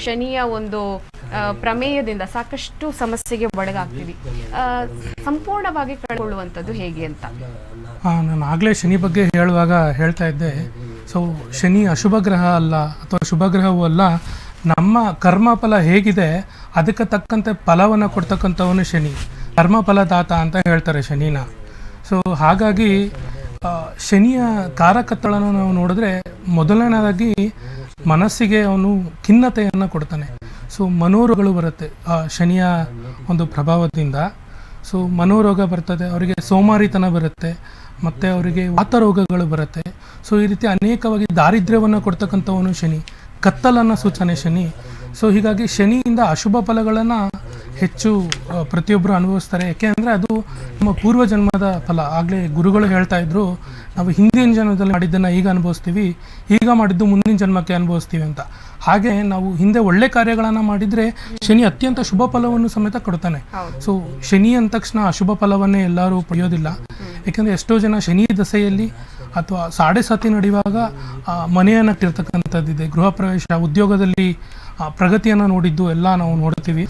ಶನಿಯ ಒಂದು ಪ್ರಮೇಯದಿಂದ ಸಾಕಷ್ಟು ಸಮಸ್ಯೆಗೆ ಒಳಗಾಗ್ತೀವಿ. ಸಂಪೂರ್ಣವಾಗಿ ಕಳ್ಕೊಳ್ಳುವಂಥದ್ದು ಹೇಗೆ ಅಂತ ನಾನು ಆಗಲೇ ಶನಿ ಬಗ್ಗೆ ಹೇಳುವಾಗ ಹೇಳ್ತಾ ಇದ್ದೆ. ಸೊ ಶನಿ ಅಶುಭ ಗ್ರಹ ಅಲ್ಲ ಅಥವಾ ಶುಭ ಗ್ರಹವೂ ಅಲ್ಲ. ನಮ್ಮ ಕರ್ಮಫಲ ಹೇಗಿದೆ ಅದಕ್ಕೆ ತಕ್ಕಂತೆ ಫಲವನ್ನು ಕೊಡ್ತಕ್ಕಂಥವನು ಶನಿ. ಕರ್ಮಫಲದಾತ ಅಂತ ಹೇಳ್ತಾರೆ ಶನಿನ. ಸೊ ಹಾಗಾಗಿ ಶನಿಯ ಕಾರಕತ್ತಳನ್ನು ನಾವು ನೋಡಿದ್ರೆ ಮೊದಲನೇದಾಗಿ ಮನಸ್ಸಿಗೆ ಅವನು ಖಿನ್ನತೆಯನ್ನು ಕೊಡ್ತಾನೆ. ಸೊ ಮನೋರೋಗಗಳು ಬರುತ್ತೆ ಶನಿಯ ಒಂದು ಪ್ರಭಾವದಿಂದ. ಸೊ ಮನೋರೋಗ ಬರ್ತದೆ, ಅವರಿಗೆ ಸೋಮಾರಿತನ ಬರುತ್ತೆ, ಮತ್ತು ಅವರಿಗೆ ವಾತರೋಗಗಳು ಬರುತ್ತೆ. ಸೊ ಈ ರೀತಿ ಅನೇಕವಾಗಿ ದಾರಿದ್ರ್ಯವನ್ನು ಕೊಡ್ತಕ್ಕಂಥವನು ಶನಿ, ಕತ್ತಲನ್ನು ಸೂಚನೆ ಶನಿ. ಸೊ ಹೀಗಾಗಿ ಶನಿಯಿಂದ ಅಶುಭ ಫಲಗಳನ್ನು ಹೆಚ್ಚು ಪ್ರತಿಯೊಬ್ಬರು ಅನುಭವಿಸ್ತಾರೆ. ಯಾಕೆ ಅಂದರೆ ಅದು ನಮ್ಮ ಪೂರ್ವಜನ್ಮದ ಫಲ. ಆಗಲೇ ಗುರುಗಳು ಹೇಳ್ತಾ ಇದ್ರು, ನಾವು ಹಿಂದಿನ ಜನ್ಮದಲ್ಲಿ ಮಾಡಿದ್ದನ್ನು ಈಗ ಅನುಭವಿಸ್ತೀವಿ, ಈಗ ಮಾಡಿದ್ದು ಮುಂದಿನ ಜನ್ಮಕ್ಕೆ ಅನುಭವಿಸ್ತೀವಿ ಅಂತ. ಹಾಗೆ ನಾವು ಹಿಂದೆ ಒಳ್ಳೆ ಕಾರ್ಯಗಳನ್ನು ಮಾಡಿದರೆ ಶನಿ ಅತ್ಯಂತ ಶುಭ ಫಲವನ್ನು ಸಮೇತ ಕೊಡ್ತಾನೆ. ಸೊ ಶನಿ ಅಂದ ತಕ್ಷಣ ಅಶುಭ ಫಲವನ್ನೇ ಎಲ್ಲರೂ ಪಡೆಯೋದಿಲ್ಲ. ಯಾಕೆಂದರೆ ಎಷ್ಟೋ ಜನ ಶನಿ ದಸೆಯಲ್ಲಿ ಅಥವಾ ಸಾಡೆ ಸಾತಿ ನಡೆಯುವಾಗ ಮನೆಯನ್ನು ಕಟ್ಟಿರ್ತಕ್ಕಂಥದ್ದಿದೆ, ಗೃಹ ಪ್ರವೇಶ, ಉದ್ಯೋಗದಲ್ಲಿ ಪ್ರಗತಿಯನ್ನು ನೋಡಿದ್ದು ಎಲ್ಲ ನಾವು ನೋಡ್ತೀವಿ.